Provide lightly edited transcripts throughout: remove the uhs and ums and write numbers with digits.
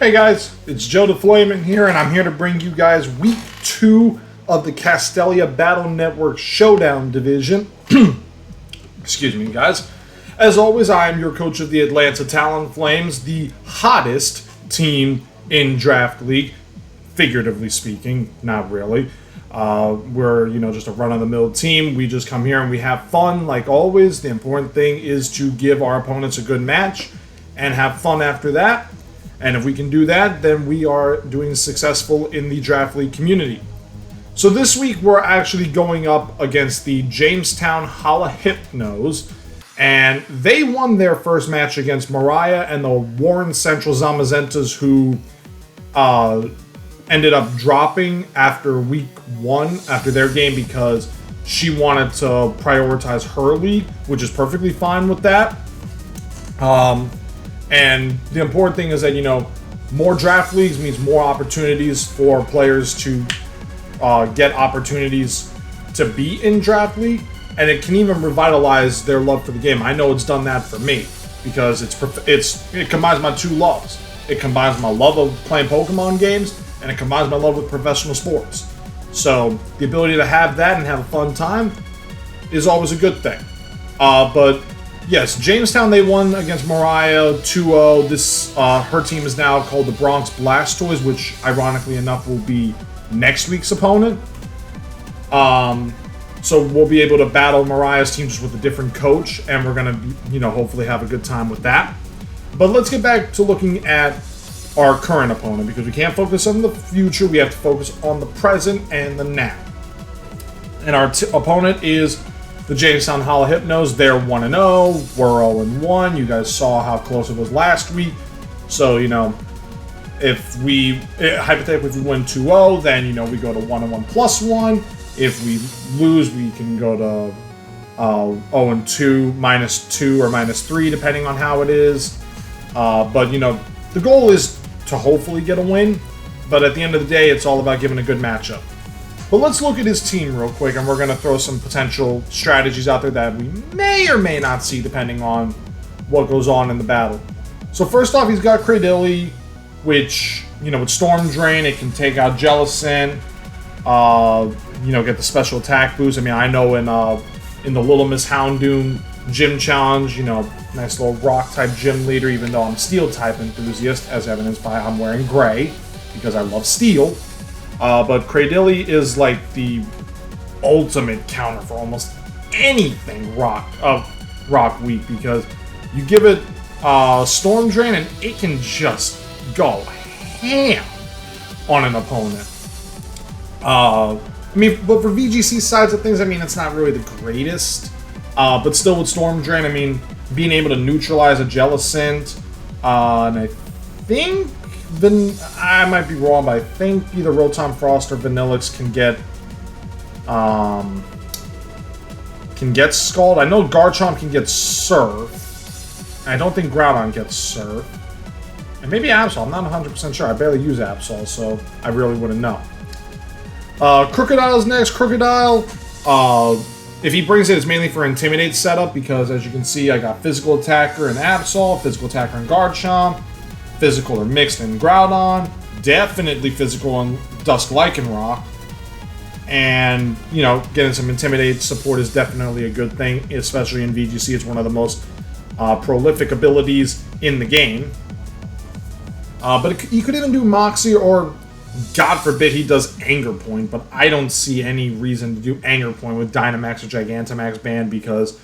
Hey guys, it's JoedaFlamin here, and I'm here to bring you guys week 2 of the Castelia Battle Network Showdown division. Excuse me, guys. As always, I am your coach of the Atlanta Talonflames, the hottest team in Draft League, figuratively speaking, not really. We're, just a run-of-the-mill team. We just come here and we have fun, like always. The important thing is to give our opponents a good match and have fun after that. And if we can do that, then we are doing successful in the Draft League community. So this week, we're actually going up against the Jamestown JalaHypnos, and they won their first match against Mariah and the Warren Central Zamazentas, who ended up dropping after week 1, after their game, because she wanted to prioritize her league, which is perfectly fine with that. And the important thing is that, more draft leagues means more opportunities for players to get opportunities to be in draft league, and it can even revitalize their love for the game. I know it's done that for me because it combines my two loves. It combines my love of playing Pokemon games, and it combines my love with professional sports. So the ability to have that and have a fun time is always a good thing. But yes, Jamestown, they won against Mariah 2-0. Her team is now called the Bronx Blastoise, which ironically enough will be next week's opponent. So we'll be able to battle Mariah's team just with a different coach, and we're gonna, hopefully have a good time with that. But let's get back to looking at our current opponent, because we can't focus on the future. We have to focus on the present and the now. And our opponent is the Jamestown JalaHypnos. They're 1-0. We're 0-1. You guys saw how close it was last week. So, if we, hypothetically, if we win 2-0, then, we go to 1-1 plus 1. If we lose, we can go to 0-2, -2 or -3, depending on how it is. But, the goal is to hopefully get a win. But at the end of the day, it's all about giving a good matchup. But let's look at his team real quick, and we're going to throw some potential strategies out there that we may or may not see depending on what goes on in the battle. So first off, he's got Deity, which, with Storm Drain, it can take out Jellicent, get the special attack boost. I mean, I know in the Little Miss Houndoom gym challenge, nice little rock-type gym leader, even though I'm steel-type enthusiast, as evidenced by I'm wearing gray, because I love steel. But Deity is like the ultimate counter for almost anything rock weak, because you give it Storm Drain and it can just go ham on an opponent. But for VGC sides of things, it's not really the greatest. But still with Storm Drain, being able to neutralize a Jellicent, and I think I might be wrong, but I think either Rotom Frost or Vanillix can get Scald. I know Garchomp can get Surf. I don't think Groudon gets Surf. And maybe Absol. I'm not 100% sure. I barely use Absol, so I really wouldn't know. Krookodile's next. Krookodile, if he brings it, it's mainly for Intimidate setup, because as you can see, I got Physical Attacker and Absol, Physical Attacker and Garchomp, Physical or Mixed and Groudon, definitely Physical on Dusk Lycanroc, and, getting some Intimidate support is definitely a good thing, especially in VGC. It's one of the most prolific abilities in the game. But you could even do Moxie, or God forbid he does Anger Point, but I don't see any reason to do Anger Point with Dynamax or Gigantamax banned, because,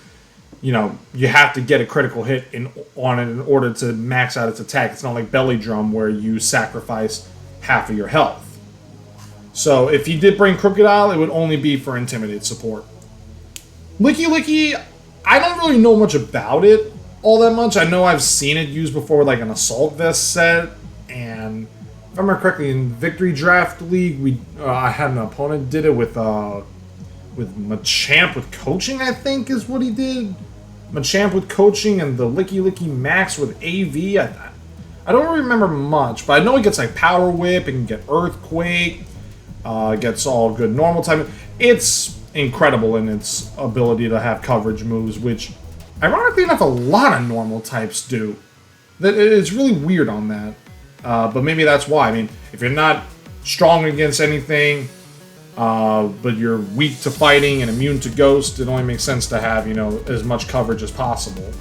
you have to get a critical hit on it in order to max out its attack. It's not like Belly Drum where you sacrifice half of your health. So if he did bring Krookodile, it would only be for Intimidate support. Licky, I don't really know much about it all that much. I know I've seen it used before, like an Assault Vest set, and if I remember correctly, in Victory Draft League, I had an opponent did it with Machamp with Coaching, I think is what he did. Machamp with Coaching and the Licky Max with AV. I don't remember much, but I know it gets like Power Whip, it can get Earthquake, gets all good normal type. It's incredible in its ability to have coverage moves, which, ironically enough, a lot of normal types do. It's really weird on that. but maybe that's why. I mean, if you're not strong against anything, but you're weak to fighting and immune to ghost, it only makes sense to have, you know, as much coverage as possible.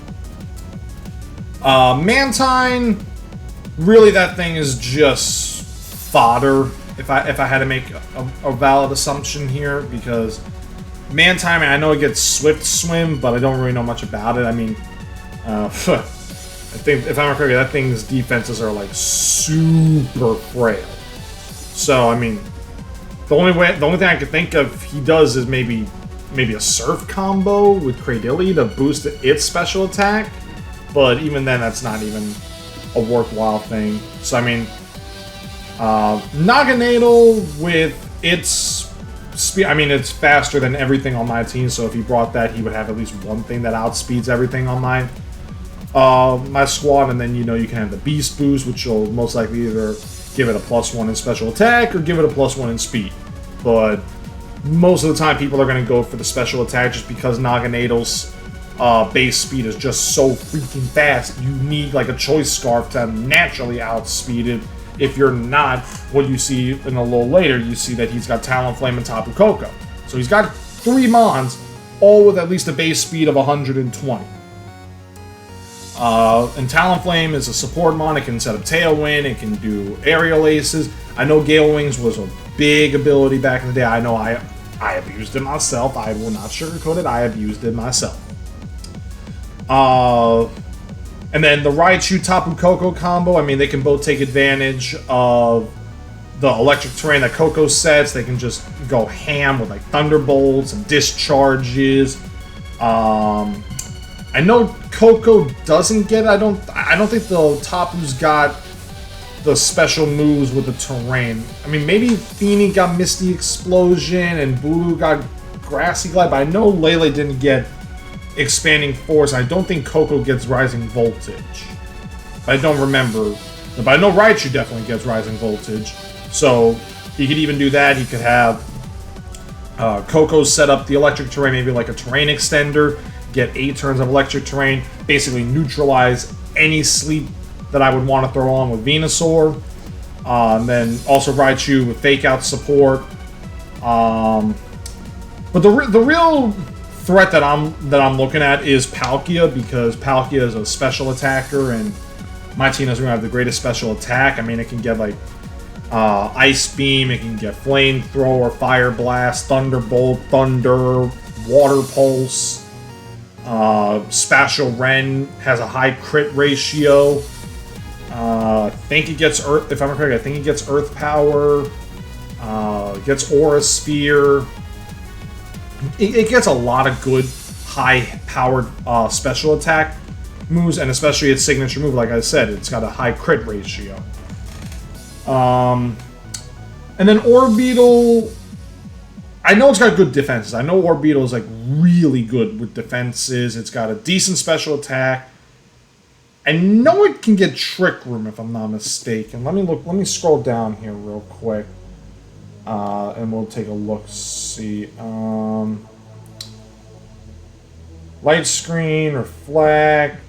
Mantine, really that thing is just fodder, if I had to make a valid assumption here, because Mantine, I know it gets Swift Swim, but I don't really know much about it. I mean, I think, if I'm correct, that thing's defenses are like super frail. So, I mean, the only thing I could think of he does is maybe a Surf combo with Cradily to boost its special attack, but even then, that's not even a worthwhile thing. So, I mean, Naganadel with its speed, I mean, it's faster than everything on my team, so if he brought that, he would have at least one thing that outspeeds everything on my squad, and then, you know, you can have the Beast Boost, which will most likely either give it a +1 in special attack or give it a +1 in speed. But most of the time, people are going to go for the special attack just because Naganadel's base speed is just so freaking fast. You need like a Choice Scarf to naturally outspeed it. If you're not, what you see in a little later, you see that he's got Talonflame and Tapu Koko. So he's got 3 Mons, all with at least a base speed of 120. And Talonflame is a support mon. It can set up Tailwind. It can do Aerial Aces. I know Gale Wings was a big ability back in the day. I know I abused it myself. I will not sugarcoat it. I abused it myself. And then the Raichu Tapu Koko combo, I mean, they can both take advantage of the electric terrain that Koko sets. They can just go ham with like Thunderbolts and Discharges. I know Koko doesn't get it. I don't think the Tapu's got the special moves with the terrain. I mean, maybe Feeny got Misty Explosion and Bulu got Grassy Glide, but I know Lele didn't get Expanding Force. I don't think Koko gets Rising Voltage. I don't remember. But I know Raichu definitely gets Rising Voltage. So he could even do that. He could have Koko set up the electric terrain, maybe like a terrain extender, get 8 turns of electric terrain, basically neutralize any sleep that I would want to throw on with Venusaur. And then also Raichu with Fake Out support. But the real threat that I'm looking at is Palkia, because Palkia is a special attacker, and my team doesn't really have the greatest special attack. I mean, it can get like Ice Beam, it can get Flamethrower, Fire Blast, Thunderbolt, Thunder, Water Pulse. Spatial Ren has a high crit ratio. I think it gets Earth, if I'm correct, I think it gets Earth Power. Gets Aura Sphere. It gets a lot of good high-powered special attack moves, and especially its signature move. Like I said, it's got a high crit ratio. And then Orbeetle, I know it's got good defenses. I know Orbeetle is like really good with defenses. It's got a decent special attack. I know it can get Trick Room if I'm not mistaken. Let me scroll down here real quick. And we'll take a look, see. Light Screen, Reflect.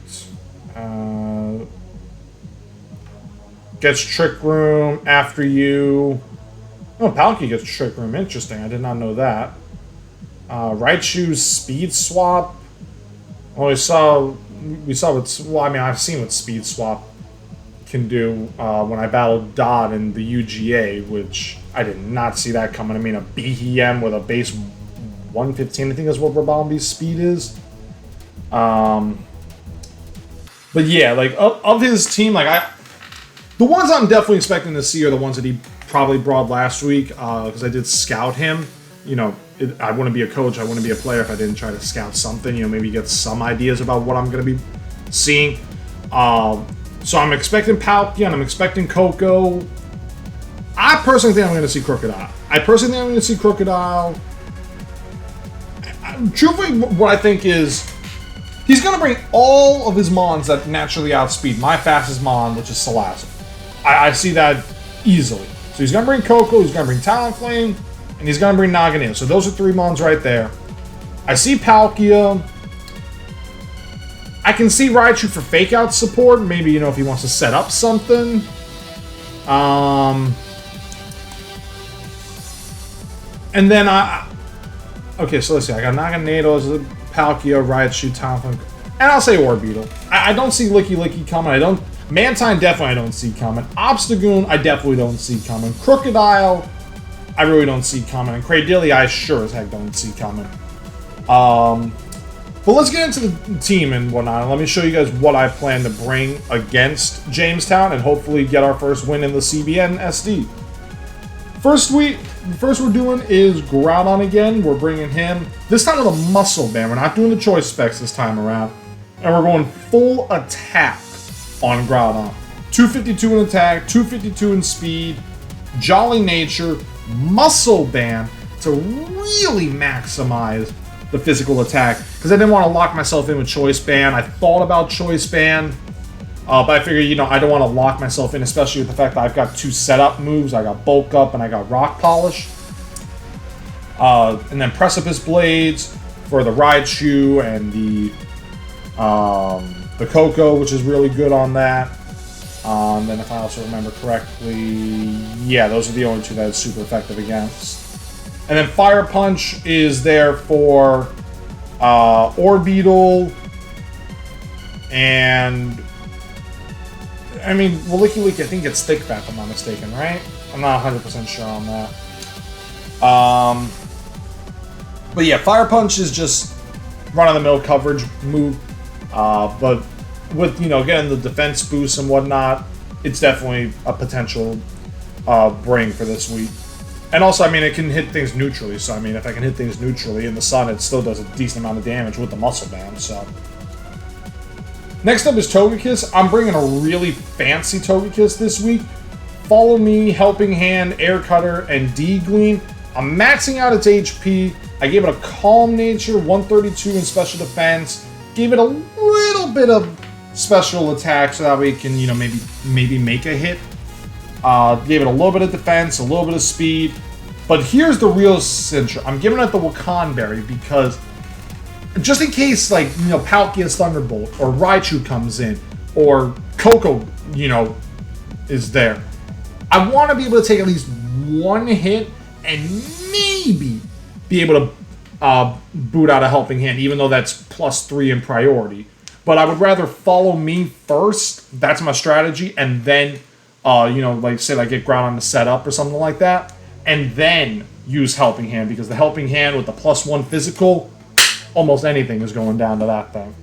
Gets Trick Room after you. Oh, Palkia gets Trick Room. Interesting. I did not know that. Raichu's Speed Swap. Oh, we saw what. Well, I mean, I've seen what Speed Swap can do when I battled Dodd in the UGA, which I did not see that coming. I mean, a BEM with a base 115, I think is what Rabambi's speed is. But yeah, like of his team, like the ones I'm definitely expecting to see are the ones that he probably brought last week, because I did scout him. You know, I wouldn't be a coach, I wouldn't be a player if I didn't try to scout something. You know, maybe get some ideas about what I'm going to be seeing. So I'm expecting Palkia, and I'm expecting Koko. I personally think I'm going to see Crocodile. Truthfully, what I think is he's going to bring all of his Mons that naturally outspeed my fastest Mon, which is Salazzle. I see that easily. So he's going to bring Koko, he's going to bring Talonflame, and he's going to bring Naganadel. So those are 3 Mons right there. I see Palkia. I can see Raichu for Fake Out support. Maybe, you know, if he wants to set up something. And then okay, so let's see. I got Naganador, Palkia, Raichu, Talonflames, and I'll say Orbeetle. I don't see Licky coming. Mantine definitely I don't see coming. Obstagoon I definitely don't see coming. Crocodile I really don't see coming. And Cradilly I sure as heck don't see coming. But let's get into the team and whatnot. Let me show you guys what I plan to bring against Jamestown and hopefully get our first win in the CBNSD. First we're doing is Groudon again. We're bringing him, this time with a Muscle Band. We're not doing the choice specs this time around. And we're going full attack on Groudon. 252 in attack, 252 in speed, Jolly Nature, Muscle Band to really maximize the physical attack. Because I didn't want to lock myself in with Choice Band. I thought about Choice Band. But I figured, I don't want to lock myself in, especially with the fact that I've got 2 setup moves. I got Bulk Up and I got Rock Polish. And then Precipice Blades for the Raichu and the Coco, which is really good on that. And then if I also remember correctly, yeah, those are the only 2 that it's super effective against. And then Fire Punch is there for Orbeetle and... I mean, well, Licky I think it's Thick Bat, if I'm not mistaken, right? I'm not 100% sure on that. But yeah, Fire Punch is just run-of-the-mill coverage move. But with, getting the defense boost and whatnot, it's definitely a potential bring for this week. And also, I mean, it can hit things neutrally. So, I mean, if I can hit things neutrally in the sun, it still does a decent amount of damage with the Muscle Band, so... Next up is Togekiss. I'm bringing a really fancy Togekiss this week. Follow Me, Helping Hand, Air Cutter, and D-Gleam. I'm maxing out its HP. I gave it a Calm Nature, 132 in Special Defense. Gave it a little bit of Special Attack so that way it can, maybe make a hit. Gave it a little bit of Defense, a little bit of Speed. But here's the real cincher. I'm giving it the Wakan Berry because... just in case, Palkia's Thunderbolt, or Raichu comes in, or Coco, is there. I want to be able to take at least one hit and maybe be able to boot out a Helping Hand, even though that's +3 in priority. But I would rather Follow Me first, that's my strategy, and then, say get Groudon to set up or something like that, and then use Helping Hand, because the Helping Hand with the +1 physical... almost anything is going down to that thing.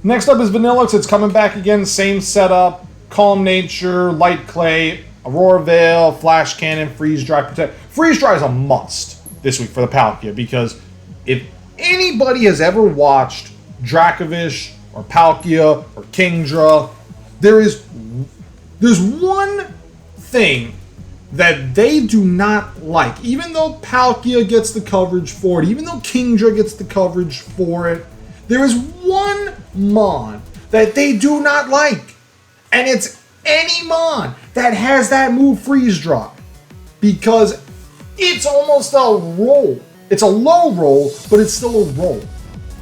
Next up is Vanillux. It's coming back again. Same setup. Calm Nature, Light Clay, Aurora Veil, Flash Cannon, Freeze Dry, Protect. Freeze Dry is a must this week for the Palkia because if anybody has ever watched Dracovish or Palkia or Kingdra, there's one thing that they do not like. Even though Palkia gets the coverage for it, even though Kingdra gets the coverage for it, there is one Mon that they do not like. And it's any Mon that has that move Freeze Drop. Because it's almost a roll. It's a low roll, but it's still a roll.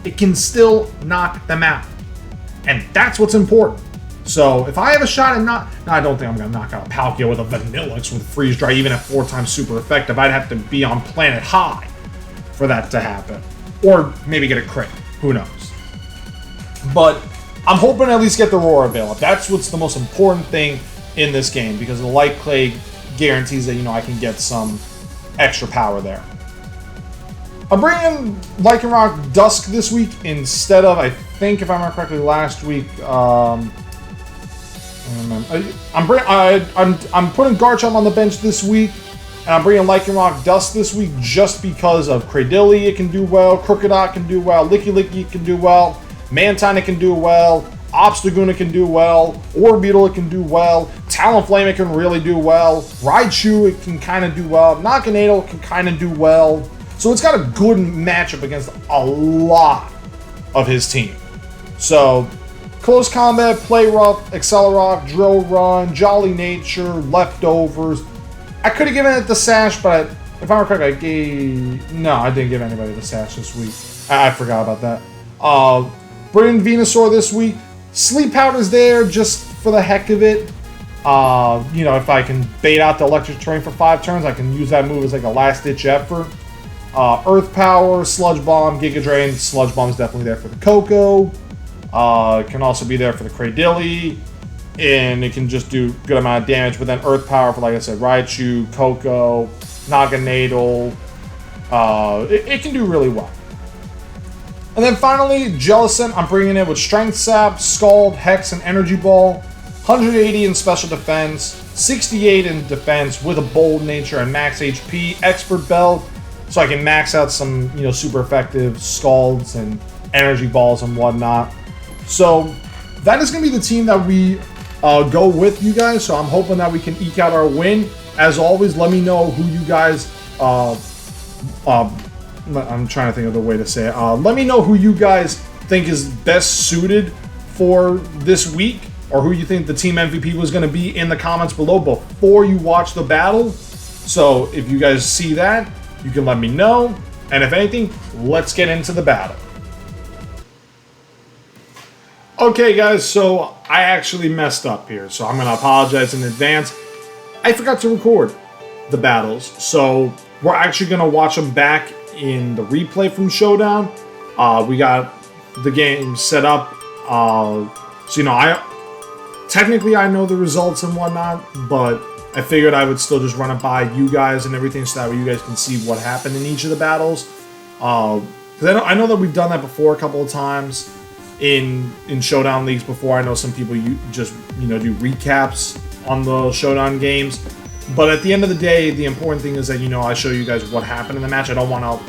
It can still knock them out. And that's what's important. So, if I have a shot at I don't think I'm going to knock out a Palkia with a Vanillux with Freeze Dry, even at 4 times super effective. I'd have to be on Planet High for that to happen. Or maybe get a crit. Who knows? But I'm hoping to at least get the Aurora Veil up. That's what's the most important thing in this game, because the Light Clay guarantees that, I can get some extra power there. I'm bringing Lycanroc Dusk this week instead of, I think, if I remember correctly, last week, I'm putting Garchomp on the bench this week, and I'm bringing Lycanroc Dust this week just because of Cradilly, it can do well, Crocodile can do well, Licky can do well, Mantine it can do well, Obstagoon it can do well, Orbeetle it can do well, Talonflame it can really do well, Raichu it can kind of do well, Naganador can kind of do well. So it's got a good matchup against a lot of his team. So... Close Combat, Play Rough, Accelerock, Drill Run, Jolly Nature, Leftovers. I could have given it the Sash, but if I remember correctly, no, I didn't give anybody the Sash this week. I forgot about that. Bring Venusaur this week. Sleep Powder's there just for the heck of it. You know, if I can bait out the electric terrain for 5 turns, I can use that move as like a last-ditch effort. Earth Power, Sludge Bomb, Giga Drain. Sludge Bomb is definitely there for the Koko. It can also be there for the Cradily. And it can just do a good amount of damage. But then Earth Power for, like I said, Raichu, Koko, Naganadel. It can do really well. And then finally, Jellicent, I'm bringing it with Strength Sap, Scald, Hex, and Energy Ball. 180 in Special Defense, 68 in Defense with a Bold Nature and Max HP. Expert Belt, so I can max out some, you know, super effective Scalds and Energy Balls and whatnot. So that is going to be the team that we go with, you guys. So I'm hoping that we can eke out our win. As always, let me know who you guys... I'm trying to think of the way to say it. Let me know who you guys think is best suited for this week, or who you think the team MVP was going to be in the comments below before you watch the battle. So if you guys see that, you can let me know. And if anything, let's get into the battle. Okay, guys, so I actually messed up here, so I'm going to apologize in advance. I forgot to record the battles, so we're actually going to watch them back in the replay from Showdown. We got the game set up, so you know, technically I know the results and whatnot, but I figured I would still just run it by you guys and everything, so that way you guys can see what happened in each of the battles. Because I know that we've done that before a couple of times in Showdown leagues before. I know some people just do recaps on the Showdown games. But at the end of the day, the important thing is that, you know, I show you guys what happened in the match. I don't want to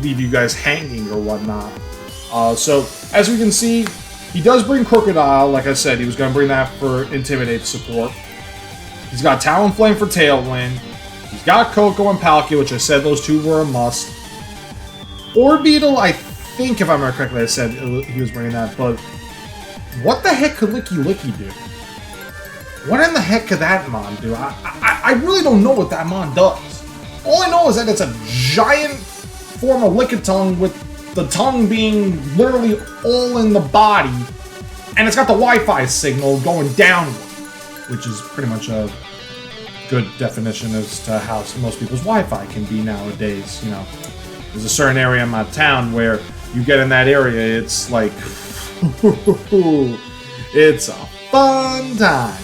leave you guys hanging or whatnot. So, as we can see, he does bring Crocodile. Like I said, he was going to bring that for Intimidate support. He's got Talonflame for Tailwind. He's got Koko and Palkia, which I said those two were a must. Orbeetle, I think, if I remember correctly, I said he was bringing that. But what the heck could Licky Licky do? What in the heck could that mon do? I really don't know what that mon does. All I know is that it's a giant form of Lickitung with the tongue being literally all in the body. And it's got the Wi-Fi signal going downward, which is pretty much a good definition as to how most people's Wi-Fi can be nowadays. You know, there's a certain area in my town where you get in that area, it's like, it's a fun time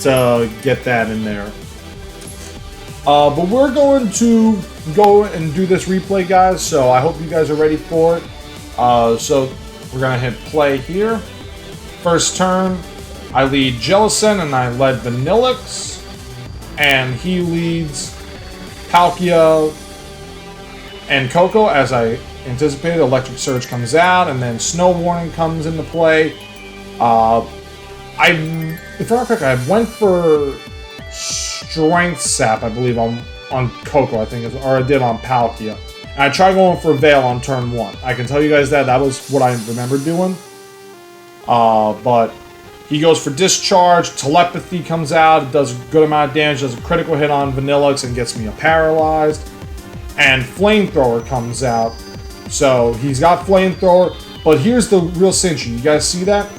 to get that in there. But we're going to go and do this replay, guys, so I hope you guys are ready for it. So we're going to hit play here. First turn, I lead Jellicent and I led Vanillix, and he leads Palkia and Koko. As I anticipated, Electric Surge comes out, and then Snow Warning comes into play. If I'm not correct, I went for Strength Sap, I believe, on Koko, I think, or I did on Palkia. And I tried going for Veil on turn 1. I can tell you guys that was what I remember doing. But he goes for Discharge, Telepathy comes out, it does a good amount of damage, does a critical hit on Vanillix and gets me a Paralyzed. And Flamethrower comes out. So he's got Flamethrower, but here's the real cinch. You guys see that?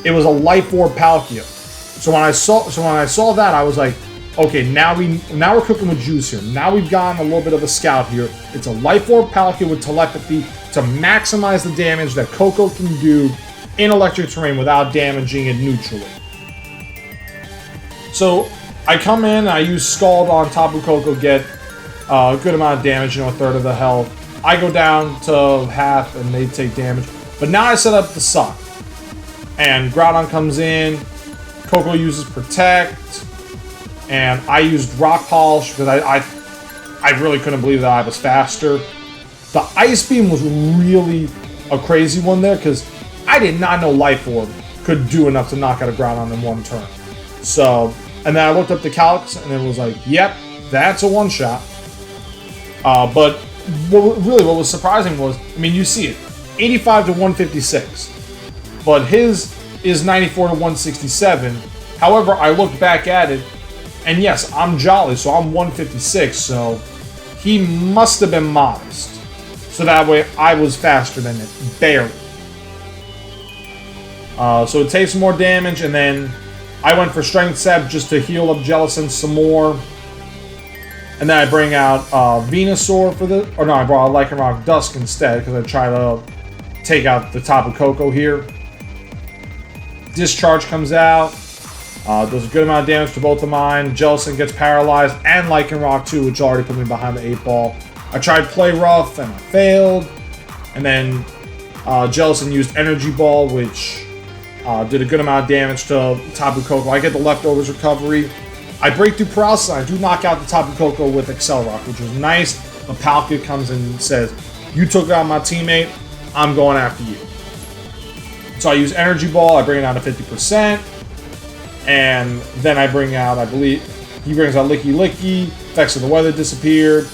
It was a Life Orb Palkia. So when I saw that, I was like, okay, now we're cooking with juice here. Now we've gotten a little bit of a scout here. It's a Life Orb Palkia with Telepathy to maximize the damage that Koko can do in electric terrain without damaging it neutrally. So I come in, I use Scald on Tapu Koko, get a good amount of damage, a third of the health. I go down to half and they take damage. But now I set up the Suck. And Groudon comes in, Koko uses Protect, and I used Rock Polish because I really couldn't believe that I was faster. The Ice Beam was really a crazy one there because I did not know Life Orb could do enough to knock out a Groudon in one turn. So, and then I looked up the calcs and it was like, yep, that's a one-shot. But what was surprising was, I mean, you see it, 85 to 156. But his is 94 to 167. However, I looked back at it, and yes, I'm Jolly, so I'm 156, so he must have been modest. So that way, I was faster than it, barely. So it takes more damage, and then I went for Strength Sap just to heal up Jellicent some more. And then I bring out Venusaur for the... Or no, I brought Lycanroc Dusk instead because I try to take out the Tapu Koko here. Discharge comes out. Does a good amount of damage to both of mine. Jellicent gets paralyzed, and Lycanroc too, which already put me behind the 8-ball. I tried Play Rough, and I failed. And then Jellicent used Energy Ball, which did a good amount of damage to Tapu Koko. I get the leftovers recovery. I break through Paralysis, and I do knock out the Tapu Koko with Excel Rock, which was nice. The Palkia comes in and says, "You took out my teammate, I'm going after you." So I use Energy Ball, I bring it down to 50%. And then I bring out, I believe, he brings out Licky Licky. Effects of the weather disappeared.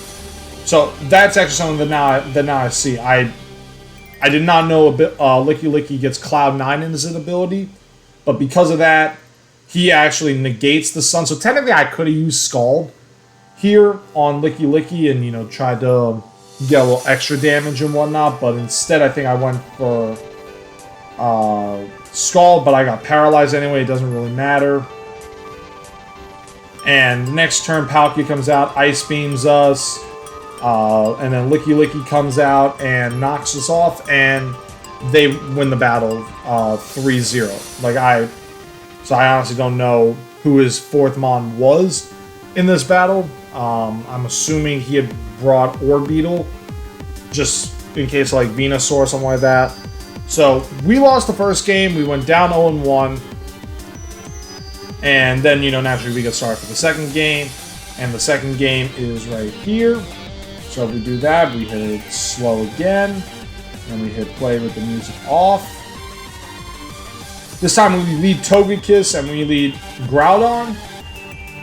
So that's actually something that now I see. I did not know Licky Licky gets Cloud 9 in his ability, but because of that, he actually negates the sun. So technically, I could have used Scald here on Licky Licky and, you know, tried to get a little extra damage and whatnot. But instead, I think I went for Scald, but I got paralyzed anyway. It doesn't really matter. And next turn, Palkia comes out, Ice Beams us, and then Licky Licky comes out and knocks us off, and they win the battle 3-0. So I honestly don't know who his fourth Mon was in this battle. I'm assuming he had brought Orbeetle, just in case like Venusaur or something like that. So we lost the first game. We went down 0-1. And then, you know, naturally we get started for the second game. And the second game is right here. So if we do that, we hit slow again. And we hit play with the music off. This time we lead Togekiss and we lead Groudon.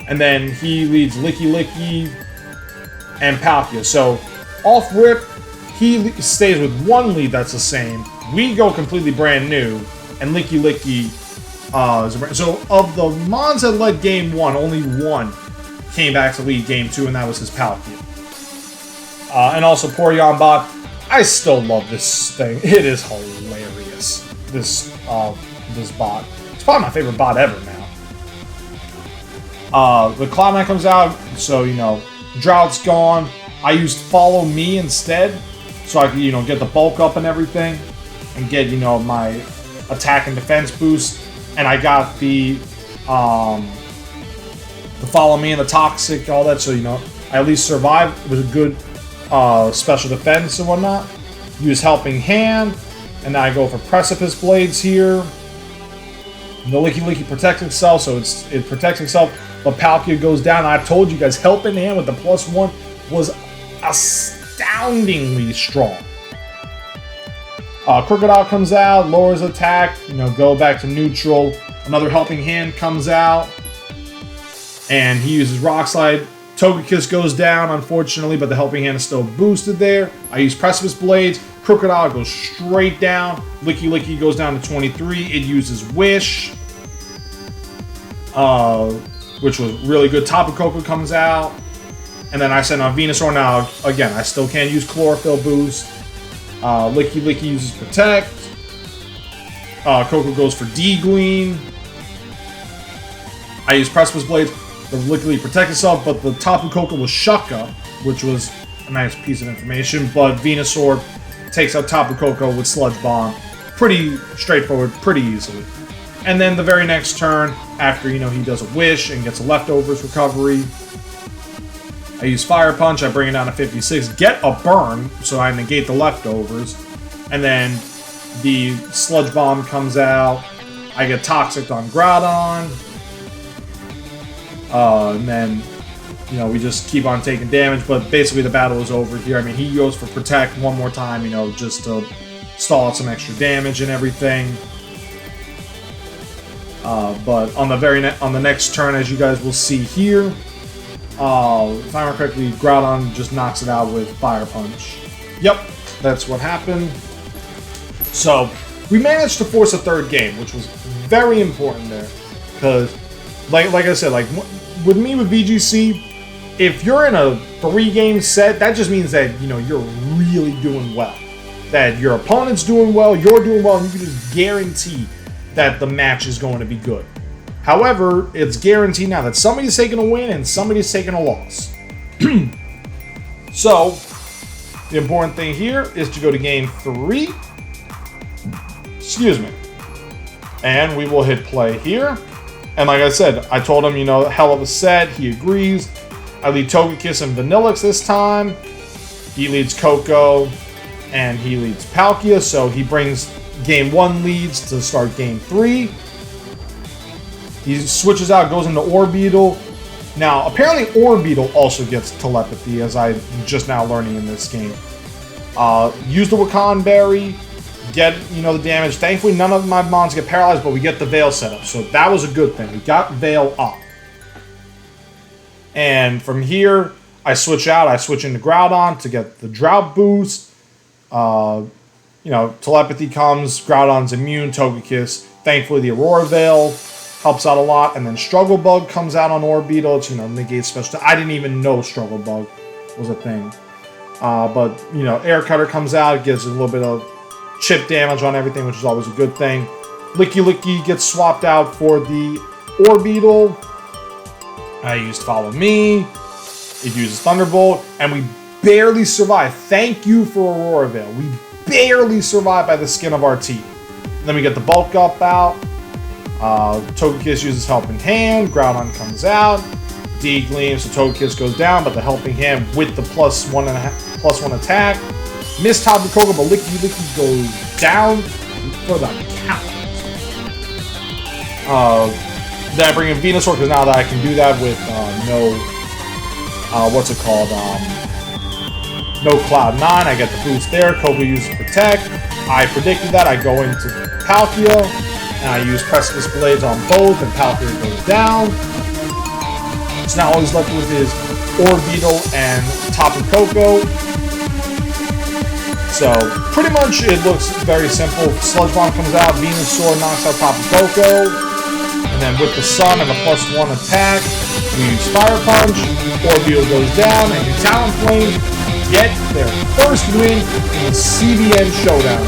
And then he leads Licky Licky and Palkia. So off rip, he stays with one lead that's the same. We go completely brand new, and Licky Licky is a brand. So of the Mons that led game 1, only one came back to lead game 2, and that was his Palkia. And also Porygon Bot. I still love this thing. It is hilarious. This bot. It's probably my favorite bot ever now. The Cloud9 comes out, so you know, Drought's gone. I used Follow Me instead, so I could, you know, get the bulk up and everything, and get, you know, my attack and defense boost. And I got the Follow Me and the Toxic, all that, so, you know, I at least survived with a good special defense and whatnot. Use Helping Hand, and then I go for Precipice Blades here. The Licky Licky protects itself, so it protects itself, but Palkia goes down. I told you guys, Helping Hand with the +1 was astoundingly strong. Crocodile comes out, lowers attack, you know, go back to neutral. Another Helping Hand comes out, and he uses Rock Slide. Togekiss goes down, unfortunately, but the Helping Hand is still boosted there. I use Precipice Blades. Crocodile goes straight down. Licky Licky goes down to 23. It uses Wish, which was really good. Tapu Koko comes out. And then I send on Venusaur. Now, again, I still can't use Chlorophyll Boost. Licky Licky uses Protect. Koko goes for D-Gleam. I use Precipice Blades. The Licky Licky protect itself, but the Tapu Koko was Shuck Up, which was a nice piece of information. But Venusaur takes out Tapu Koko with Sludge Bomb. Pretty straightforward, pretty easily. And then the very next turn, after, you know, he does a Wish and gets a Leftovers recovery, I use Fire Punch, I bring it down to 56, get a burn, so I negate the Leftovers, and then the Sludge Bomb comes out, I get Toxic on Groudon, and then, you know, we just keep on taking damage, but basically the battle is over here. I mean, he goes for Protect one more time, you know, just to stall out some extra damage and everything. But on the next turn, as you guys will see here, if I remember correctly, Groudon just knocks it out with Fire Punch. Yep, that's what happened. So we managed to force a third game, which was very important there, because, like I said, like with me with VGC, if you're in a 3-game set, that just means that, you know, you're really doing well. That your opponent's doing well, you're doing well, and you can just guarantee that the match is going to be good. However, it's guaranteed now that somebody's taking a win and somebody's taking a loss. So, the important thing here is to go to game 3. Excuse me. And we will hit play here. And like I said, I told him, hell of a set. He agrees. I lead Togekiss and Vanillix this time. He leads Coco. And he leads Palkia. So he brings game 1 leads to start game 3. He switches out, goes into Orbeetle. Now, apparently Orbeetle also gets telepathy, as I'm just now learning in this game. Use the Wakan Berry, get, the damage. Thankfully, none of my mons get paralyzed, but we get the Veil set up. So that was a good thing. We got Veil up. And from here, I switch out. I switch into Groudon to get the Drought boost. Telepathy comes. Groudon's immune. Togekiss. Thankfully, the Aurora Veil helps out a lot. And then Struggle Bug comes out on Orbeetle. It's, negates special. I didn't even know Struggle Bug was a thing. But, Air Cutter comes out. It gives a little bit of chip damage on everything, which is always a good thing. Licky Licky gets swapped out for the Orbeetle. I used Follow Me. It uses Thunderbolt. And we barely survive. Thank you for Aurora Veil. We barely survive by the skin of our teeth. And then we get the Bulk Up out. Togekiss uses Helping Hand. Groudon comes out. D-Gleam, so Togekiss goes down, but the Helping Hand with the +1 attack. Miss Tapu Koko, but Licky Licky goes down for the count. Then I bring in Venusaur, because now that I can do that with no Cloud9, I get the boost there. Koko uses Protect. I predicted that. I go into Palkia, and I use Precipice Blades on both, and Palkia goes down. So now all he's left with is Orbeetle and Tapu Koko. So pretty much it looks very simple. Sludge Bomb comes out, Venusaur knocks out Tapu Koko, and then with the Sun and the +1 attack, we use Fire Punch. Orbeetle goes down, and the Talonflames get their first win in the CBN Showdown.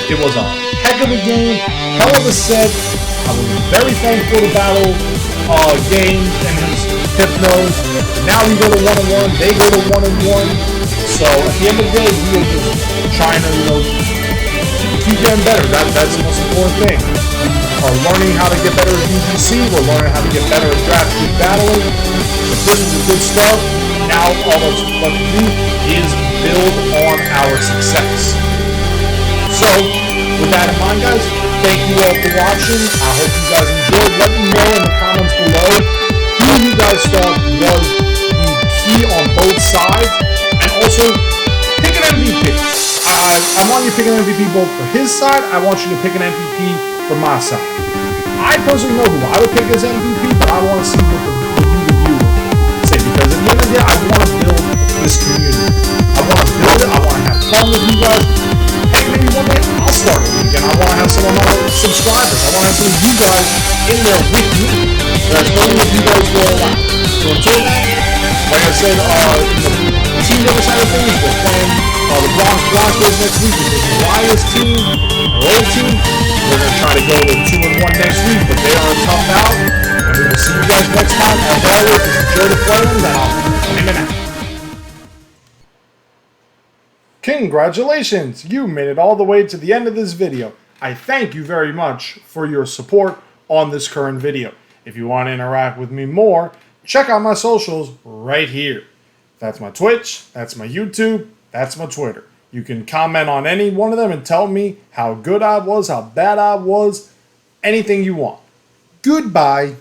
It was a heck of a game, hell of a set. I was very thankful to battle Game and his Hypnos. Now we go to 1-1, they go to 1-1. So at the end of the day, we are just trying to, keep getting better. That's the most important thing. We're learning how to get better at VGC. We're learning how to get better at draft group battling. But this is the good stuff. Now all that's left to do is build on our success. So with that in mind, guys, thank you all for watching. I hope you guys enjoyed. Let me know in the comments below who you guys thought was the key on both sides. And also, pick an MVP. I want you to pick an MVP both for his side. I want you to pick an MVP for my side. I personally know who I would pick as MVP, but I want to see what the reviewer say. Because at the end of the day, I want to build this community. I want to build it. I want to have fun with you guys. Heck, maybe one day I'll start a league, and I want to have some of my subscribers. I want to have some of you guys in there with me. But as only if you guys go along. So until then, like I said, the team the other side of things, we're playing the Bronx Broncos next week. It's the Lions team, our old team. We're going to try to go to 2-1 next week, but they are a tough out. And we will see you guys next time. As always, this is JoedaFlamin, and I'm out. Congratulations! You made it all the way to the end of this video. I thank you very much for your support on this current video. If you want to interact with me more, check out my socials right here. That's my Twitch, that's my YouTube, that's my Twitter. You can comment on any one of them and tell me how good I was, how bad I was, anything you want. Goodbye.